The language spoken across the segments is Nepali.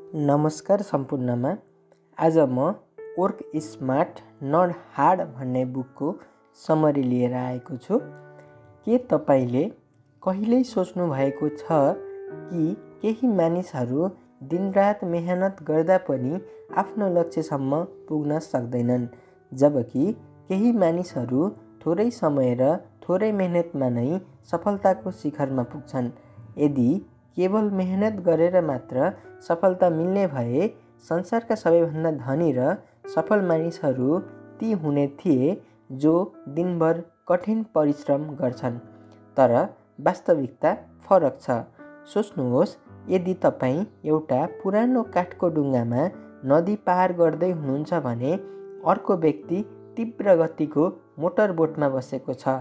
नमस्कार सम्पूर्णमा। आज म वर्क स्मार्ट नट हार्ड भन्ने बुकको समरी लिएर आएको छु। के तपाईँले कहिल्यै सोच्नु भएको छ कि केही मानिसहरू दिनरात मेहनत गर्दा पनि आफ्नो लक्ष्यसम्म पुग्न सक्दैनन्, जबकि केही मानिसहरू थोरै समय र थोरै मेहनतमा नै सफलताको शिखरमा पुग्छन्। यदि केवल मेहनत गरेर मात्र सफलता मिल्ने भए संसारका सबैभन्दा धनी र सफल मानिसहरू ती हुने थिए जो दिनभर कठिन परिश्रम गर्छन्। तर वास्तविकता फरक छ। सोच्नुहोस्, यदि तपाईँ एउटा पुरानो काठको डुङ्गामा नदी पार गर्दै हुनुहुन्छ भने अर्को व्यक्ति तीव्र गतिको मोटर बोटमा बसेको छ।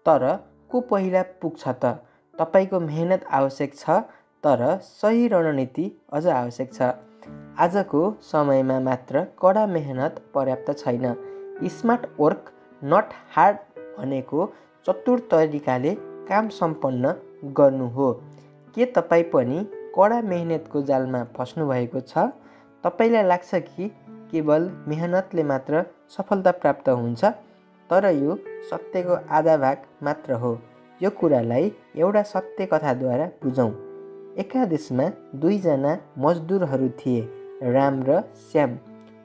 तर को पहिला पुग्छ त? तपाईँको मेहनत आवश्यक छ, तर सही रणनीति अझ आवश्यक छ। आजको समयमा मात्र कडा मेहनत पर्याप्त छैन। स्मार्ट वर्क नट हार्ड भनेको चतुर तरिकाले काम सम्पन्न गर्नु हो। के तपाईँ पनि कडा मेहनतको जालमा फस्नु भएको छ? तपाईँलाई लाग्छ कि केवल मेहनतले मात्र सफलता प्राप्त हुन्छ, तर यो सत्यको आधा भाग मात्र हो। यो कुरालाई एउटा सत्य कथाद्वारा बुझौँ। एका देशमा दुईजना मजदुरहरू थिए, राम र श्याम।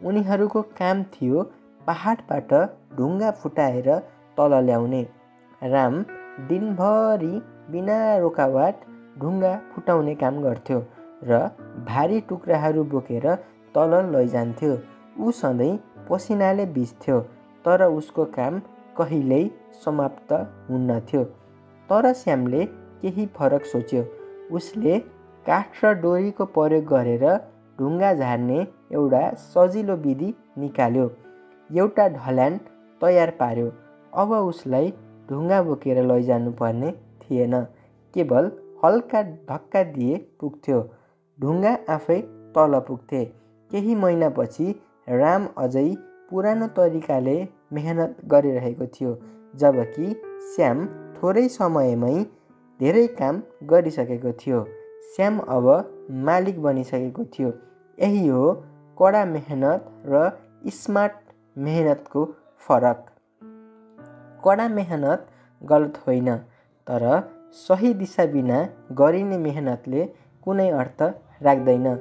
उनीहरूको काम थियो पहाडबाट ढुङ्गा फुटाएर तल ल्याउने। राम दिनभरि बिना रोकावट ढुङ्गा फुटाउने काम गर्थ्यो र भारी टुक्राहरू बोकेर तल लैजान्थ्यो। ऊ सधैँ पसिनाले भिज्थ्यो, तर उसको काम कहिल्यै समाप्त हुन्नथ्यो। तर श्यामले केही फरक सोच्यो। उसले काठ र डोरीको प्रयोग गरेर ढुङ्गा झार्ने एउटा सजिलो विधि निकाल्यो। एउटा ढलान तयार पार्यो। अब उसलाई ढुङ्गा बोकेर लैजानु पर्ने थिएन। केवल हल्का धक्का दिए पुग्थ्यो। ढुङ्गा आफै तल पुग्थे। केही महिनापछि राम अझै पुरानो तरिकाले मेहनत गरिरहेको थियो, जबकि श्याम थोरै समयमै धेरै काम गरिसकेको थियो। श्याम अब मालिक बनिसकेको थियो। यही हो कडा मेहनत र स्मार्ट मेहनतको फरक। कडा मेहनत गलत होइन, तर सही दिशा बिना गरिने मेहनतले कुनै अर्थ राख्दैन।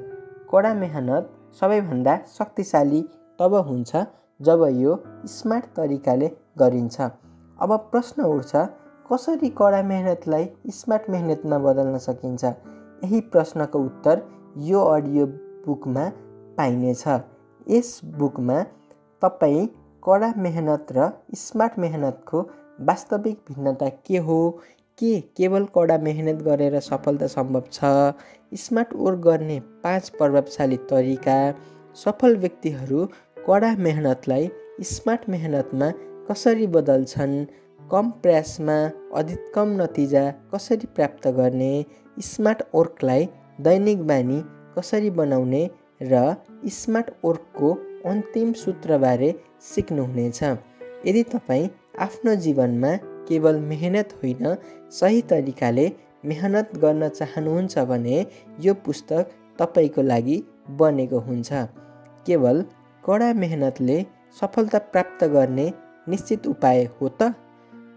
कडा मेहनत सबैभन्दा शक्तिशाली तब हुन्छ जब यो स्मार्ट तरिकाले गरिन्छ। अब प्रश्न उठ्छ, कसरी कडा मेहनतलाई स्मार्ट मेहनतमा बदल्न सकिन्छ? यही प्रश्नको उत्तर यो अडियो बुकमा पाइनेछ। यस बुकमा तपाईँ कडा मेहनत र स्मार्ट मेहनतको वास्तविक भिन्नता के हो, के केवल कडा मेहनत गरेर सफलता सम्भव छ, स्मार्ट वर्क गर्ने 5 प्रभावशाली तरिका, सफल व्यक्तिहरू कडा मेहनतलाई स्मार्ट मेहनतमा कसरी बदल्छन्, कम प्रयासमा अधिकतम नतिजा कसरी प्राप्त गर्ने, स्मार्ट वर्कलाई दैनिक बानी कसरी बनाउने र स्मार्ट वर्कको अन्तिम सूत्रबारे सिक्नुहुनेछ। यदि तपाईँ आफ्नो जीवनमा केवल मेहनत होइन, सही तरिकाले मेहनत गर्न चाहनुहुन्छ भने यो पुस्तक तपाईँको लागि बनेको हुन्छ। केवल कडा मेहनतले सफलता प्राप्त गर्ने निश्चित उपाय हो त?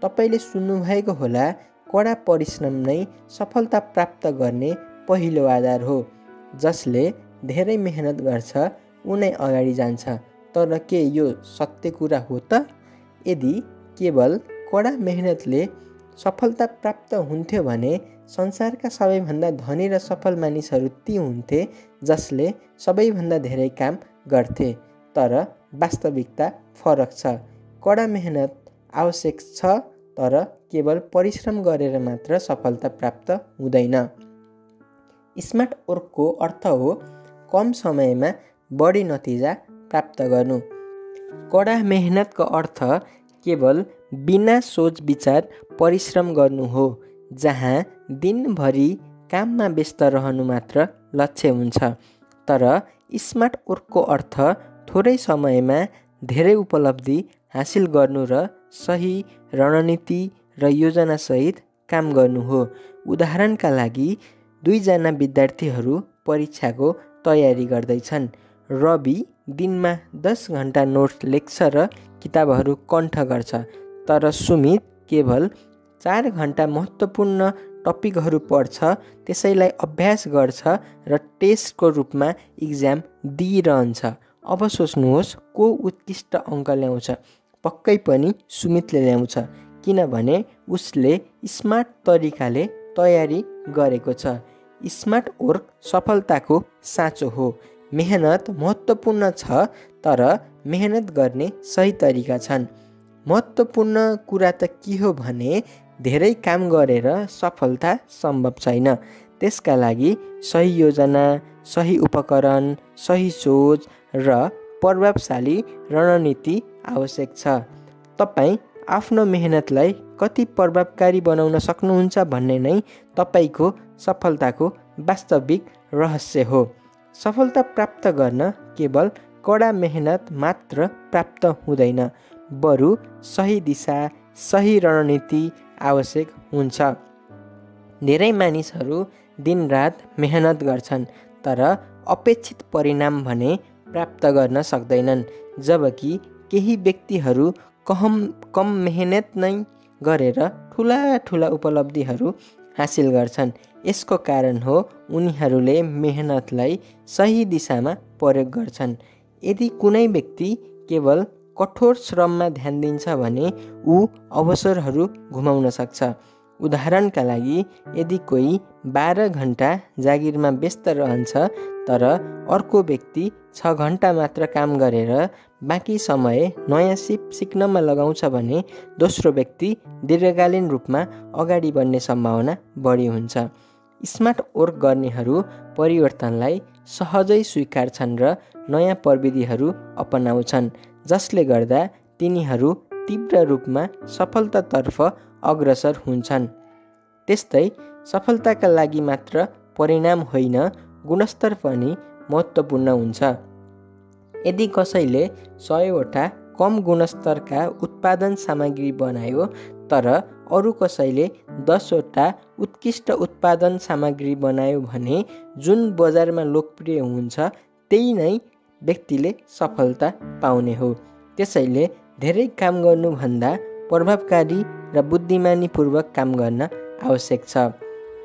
तपाईँले सुन्नुभएको होला, कडा परिश्रम नै सफलता प्राप्त गर्ने पहिलो आधार हो। जसले धेरै मेहनत गर्छ उनै अगाडि जान्छ। तर के यो सत्य कुरा हो त? यदि केवल कडा मेहनतले सफलता प्राप्त हुन्थ्यो भने संसारका सबैभन्दा धनी र सफल मानिसहरू ती हुन्थे जसले सबैभन्दा धेरै काम गर्थे। तर वास्तविकता फरक छ। कडा मेहनत आवश्यक छ, तर केवल परिश्रम गरेर मात्र सफलता प्राप्त हुँदैन। स्मार्ट वर्कको अर्थ हो कम समयमा बढी नतिजा प्राप्त गर्नु। कडा मेहनतको अर्थ केवल बिना सोच विचार परिश्रम गर्नु हो, जहाँ दिनभरि काममा व्यस्त रहनु मात्र लक्ष्य हुन्छ। तर स्मार्ट वर्कको अर्थ थोरै समयमा धेरै उपलब्धि हासिल गर्नु र सही रणनीति र योजनासहित काम गर्नु हो। उदाहरणका लागि, 2 जना विद्यार्थीहरू परीक्षाको तयारी गर्दैछन्। रवि दिनमा 10 घन्टा नोट्स लेख्छ र किताबहरू कण्ठ गर्छ, तर सुमित केवल 4 घन्टा महत्त्वपूर्ण टपिकहरू पढ्छ, त्यसैलाई अभ्यास गर्छ र टेस्टको रूपमा इक्जाम दिइरहन्छ। अब सोच्नुहोस् को उत्कृष्ट अङ्क ल्याउँछ? पक्कै पनि सुमितले ल्याउँछ, किनभने उसले स्मार्ट तरिकाले तयारी गरेको छ। स्मार्ट वर्क सफलताको साँचो हो। मेहनत महत्त्वपूर्ण छ, तर मेहनत गर्ने सही तरिका छन्। महत्त्वपूर्ण कुरा त के हो भने धेरै काम गरेर सफलता सम्भव छैन। त्यसका लागि सही योजना, सही उपकरण, सही सोच र प्रभावशाली रणनीति आवश्यक छ। तपाईँ आफ्नो मेहनतलाई कति प्रभावकारी बनाउन सक्नुहुन्छ भन्ने नै तपाईँको सफलताको वास्तविक रहस्य हो। सफलता प्राप्त गर्न केवल कडा मेहनत मात्र प्राप्त हुँदैन, बरु सही दिशा, सही रणनीति आवश्यक हुन्छ। धेरै मानिसहरू दिनरात मेहनत गर्छन्, तर अपेक्षित परिणाम भने प्राप्त गर्न सक्दैनन्, जबकि केही व्यक्तिहरू कम मेहनत नै गरेर ठुला उपलब्धिहरू हासिल गर्छन्। यसको कारण हो उनीहरूले मेहनतलाई सही दिशामा प्रयोग गर्छन्। यदि कुनै व्यक्ति केवल कठोर श्रममा ध्यान दिन्छ भने ऊ अवसरहरू गुमाउन सक्छ। उदाहरणका लागि, यदि कोही 12 घन्टा जागिरमा व्यस्त रहन्छ तर अर्को व्यक्ति 6 घन्टा मात्र काम गरेर बाँकी समय नयाँ सिक्नमा लगाउँछ भने दोस्रो व्यक्ति दीर्घकालीन रूपमा अगाडि बढ्ने सम्भावना बढी हुन्छ। स्मार्ट वर्क गर्नेहरू परिवर्तनलाई सहजै स्वीकार्छन् र नयाँ प्रविधिहरू अपनाउँछन्, जसले गर्दा तिनीहरू तीव्र रूपमा सफलतातर्फ अग्रसर हुन्छन्। त्यस्तै सफलताका लागि मात्र परिणाम होइन, गुणस्तर पनि महत्त्वपूर्ण हुन्छ। यदि कसैले 100वटा कम गुणस्तरका उत्पादन सामग्री बनायो तर अरू कसैले 10वटा उत्कृष्ट उत्पादन सामग्री बनायो भने जुन बजारमा लोकप्रिय हुन्छ त्यही नै व्यक्तिले सफलता पाउने हो। त्यसैले धेरै काम गर्नुभन्दा प्रभावकारी र बुद्धिमानीपूर्वक काम गर्न आवश्यक छ।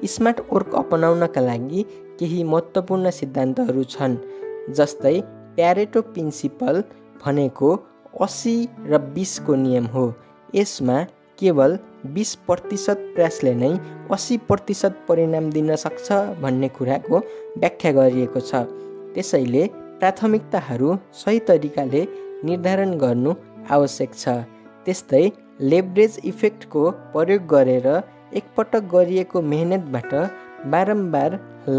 स्मार्ट वर्क अपनाउनका लागि केही महत्त्वपूर्ण सिद्धान्तहरू छन्, जस्तै प्यारेटो प्रिन्सिपल भनेको 80 र 20 को नियम हो। यसमा केवल 20% प्रयासले नै 80% परिणाम दिन सक्छ भन्ने कुराको व्याख्या गरिएको छ। त्यसैले प्राथमिकताहरू सही तरिकाले निर्धारण गर्नु आवश्यक छ। त्यस्तै लेभरेज इफेक्टको प्रयोग गरेर एकपटक गरिएको मेहनतबाट बारम्बार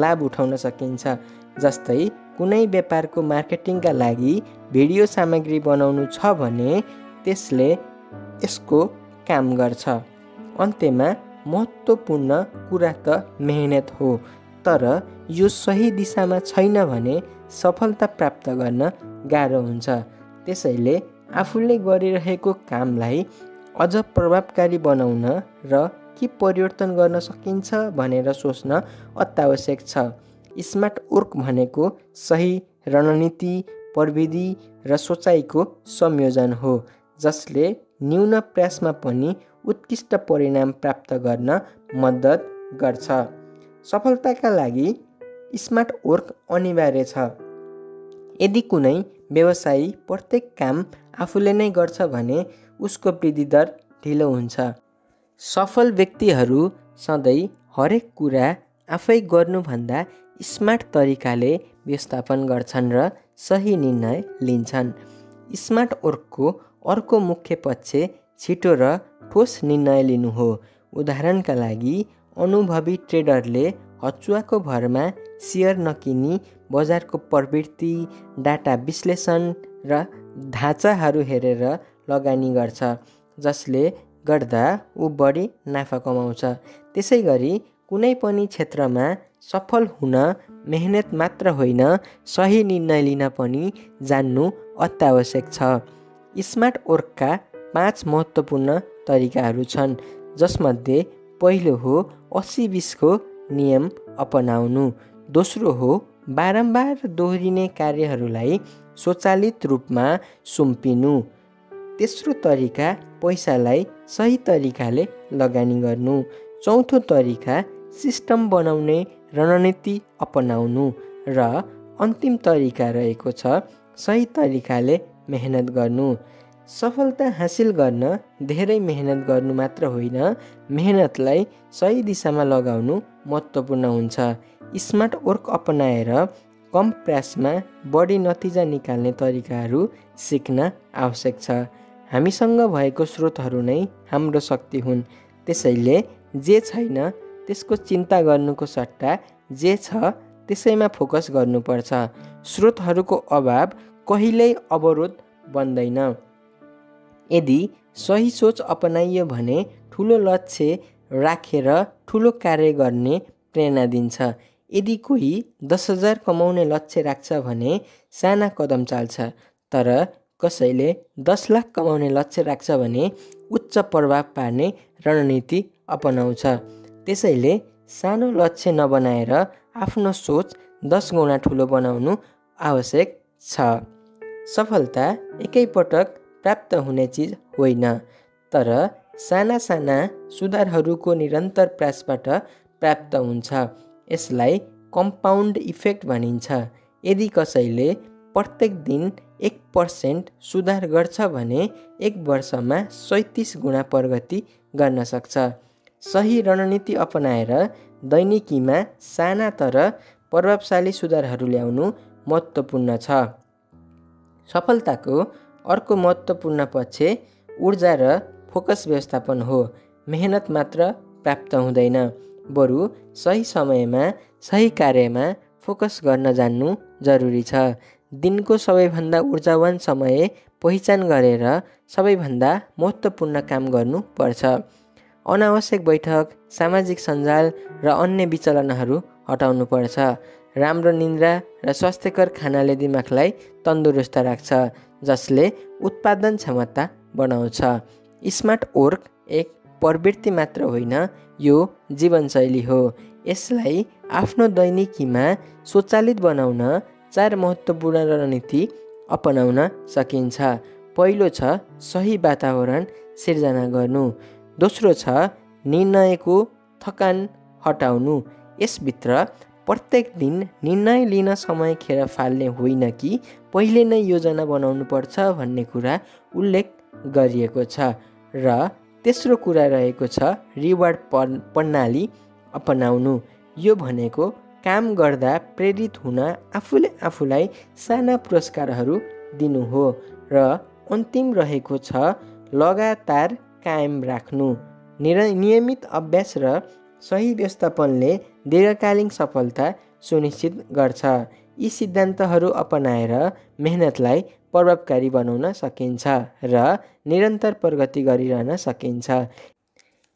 लाभ उठाउन सकिन्छ। जस्तै कुनै व्यापारको मार्केटिङका लागि भिडियो सामग्री बनाउनु छ भने त्यसले यसको काम गर्छ। अन्त्यमा महत्त्वपूर्ण कुरा त मेहनत हो, तर यो सही दिशामा छैन भने सफलता प्राप्त गर्न गाह्रो हुन्छ। त्यसैले आफूले गरिरहेको कामलाई अझ प्रभावकारी बनाउन र के परिवर्तन गर्न सकिन्छ भनेर सोच्न अत्यावश्यक छ। स्मार्ट वर्क भनेको सही रणनीति, प्रविधि र सोचाइको संयोजन हो, जसले न्यून प्रयासमा पनि उत्कृष्ट परिणाम प्राप्त गर्न मद्दत गर्छ। सफलताका लागि स्मार्ट वर्क अनिवार्य छ। यदि कुनै व्यवसायी प्रत्येक काम आफूले नै गर्छ भने उसको वृद्धि दर ढिलो हुन्छ। सफल व्यक्तिहरू सधैँ हरेक कुरा आफै गर्नुभन्दा स्मार्ट तरिकाले व्यवस्थापन गर्छन् र सही निर्णय लिन्छन्। स्मार्ट वर्कको अर्को मुख्य पक्ष छिटो र ठोस निर्णय लिनु हो। उदाहरणका लागि, अनुभवी ट्रेडरले हचुवाको भरमा सेयर नकिनी बजारको प्रवृत्ति, डाटा विश्लेषण र ढाँचाहरू हेरेर लगानी गर्छ, जसले गर्दा ऊ बढी नाफा कमाउँछ। त्यसै गरी कुनै पनि क्षेत्रमा सफल हुन मेहनत मात्र होइन, सही निर्णय लिन पनि जान्नु अत्यावश्यक छ। स्मार्ट वर्कका 5 महत्त्वपूर्ण तरिकाहरू छन्, जसमध्ये पहिलो हो 80-20 को नियम अपनाउनु, दोस्रो हो बारम्बार दोहोरिने कार्यहरूलाई स्वचालित रूपमा सुम्पिनु। तेस्रो तरिका पैसालाई सही तरिकाले लगानी गर्नु। चौथो तरिका सिस्टम बनाउने रणनीति अपनाउनु र अन्तिम तरिका रहेको छ सही तरिकाले मेहनत गर्नु। सफलता हासिल गर्न धेरै मेहनत गर्नु मात्र होइन, मेहनतलाई सही दिशामा लगाउनु महत्त्वपूर्ण हुन्छ। स्मार्ट वर्क अपनाएर कम प्रयासमा बढी नतिजा निकाल्ने तरिकाहरू सिक्न आवश्यक छ। हामीसँग भएको स्रोतहरू नै हाम्रो शक्ति हुन्, त्यसैले जे छैन त्यसको चिन्ता गर्नुको सट्टा जे छ त्यसैमा फोकस गर्नुपर्छ। स्रोतहरूको अभाव कहिल्यै अवरोध बन्दैन। यदि सही सोच अपनाइयो भने ठुलो लक्ष्य राखेर ठुलो कार्य गर्ने प्रेरणा दिन्छ। यदि कोही 10,000 कमाउने लक्ष्य राख्छ भने साना कदम चाल्छ, तर कसैले 10 लाख कमाउने लक्ष्य राख्छ भने उच्च प्रभाव पार्ने रणनीति अपनाउँछ। त्यसैले सानो लक्ष्य नबनाएर आफ्नो सोच 10 गुणा ठुलो बनाउनु आवश्यक छ। सफलता एकैपटक प्राप्त हुने चिज होइन, तर साना साना सुधारहरूको निरन्तर प्रयासबाट प्राप्त हुन्छ। यसलाई कम्पाउन्ड इफेक्ट भनिन्छ। यदि कसैले प्रत्येक दिन 1% सुधार गर्छ भने 1 वर्षमा 37 गुणा प्रगति गर्न सक्छ। सही रणनीति अपनाएर दैनिकीमा साना तर प्रभावशाली सुधारहरू ल्याउनु महत्त्वपूर्ण छ। सफलताको अर्को महत्त्वपूर्ण पक्ष ऊर्जा र फोकस व्यवस्थापन हो। मेहनत मात्र प्राप्त हुँदैन, बरु सही समयमा सही कार्यमा फोकस गर्न जान्नु जरुरी छ। दिनको सबैभन्दा ऊर्जावान समय पहिचान गरेर सबैभन्दा महत्त्वपूर्ण काम गर्नुपर्छ। अनावश्यक बैठक, सामाजिक सञ्जाल र अन्य विचलनहरू हटाउनुपर्छ। राम्रो निद्रा र स्वास्थ्यकर खानाले दिमागलाई तन्दुरुस्त राख्छ, जसले उत्पादन क्षमता बढाउँछ। स्मार्ट वर्क एक प्रवृत्ति मात्र होइन, यो जीवनशैली हो। यसलाई आफ्नो दैनिकीमा स्वचालित बनाउन 4 महत्त्वपूर्ण रणनीति अपनाउन सकिन्छ। पहिलो छ सही वातावरण सिर्जना गर्नु। दोस्रो छ निर्णयको थकान हटाउनु। यसभित्र प्रत्येक दिन निर्णय लिन समय खेर फाल्ने होइन कि पहिले नै योजना बनाउनुपर्छ भन्ने कुरा उल्लेख गरिएको छ। र तेस्रो कुरा रहेको छ रिवार्ड प्रणाली अपनाउनु। यो भनेको काम गर्दा प्रेरित हुन आफूले आफूलाई साना पुरस्कारहरू दिनु हो। र अन्तिम रहेको छ लगातार कायम राख्नु। नियमित अभ्यास र सही व्यवस्थापनले दीर्घकालीन सफलता सुनिश्चित गर्छ। यी सिद्धान्तहरू अपनाएर मेहनतलाई प्रभावकारी बनाउन सकिन्छ र निरन्तर प्रगति गरिरहन सकिन्छ।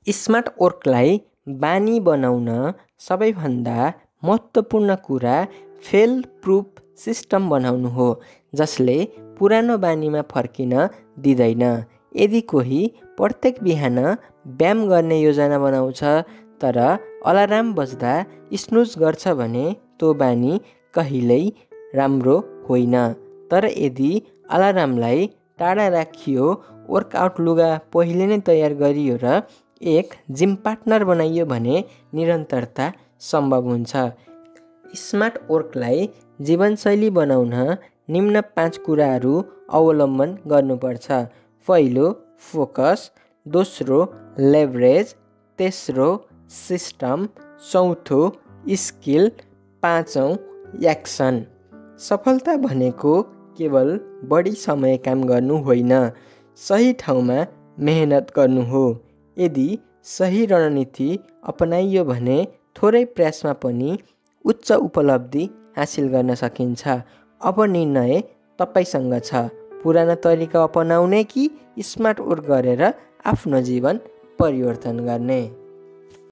स्मार्ट वर्कलाई बानी बनाउन सबैभन्दा महत्त्वपूर्ण कुरा फेल प्रुफ सिस्टम बनाउनु हो, जसले पुरानो बानीमा फर्किन दिँदैन। यदि कोही प्रत्येक बिहान व्यायाम गर्ने योजना बनाउँछ तर अलार्म बज्दा स्नुज गर्छ भने त्यो बानी कहिल्यै राम्रो होइन। तर यदि अलार्मलाई टाढा राखियो, वर्कआउट लुगा पहिले नै तयार गरियो र एक जिम पार्टनर बनाइयो भने निरन्तरता सम्भव हुन्छ। स्मार्ट वर्कलाई जीवनशैली बनाउन निम्न 5 कुराहरू अवलम्बन गर्नुपर्छ। पहिलो फोकस, दोस्रो लेभरेज, तेस्रो सिस्टम, चौथो स्किल, पाँचौँ एक्सन। सफलता भनेको केवल बढी समय काम गर्नु होइन, सही ठाउँमा मेहनत गर्नु हो। यदि सही रणनीति अपनाइयो भने थोरै प्रयासमा पनि उच्च उपलब्धि हासिल गर्न सकिन्छ। अब निर्णय तपाईसँग छ, पुरानो तरिका अपनाउने कि स्मार्ट वर्क गरेर आफ्नो जीवन परिवर्तन गर्ने।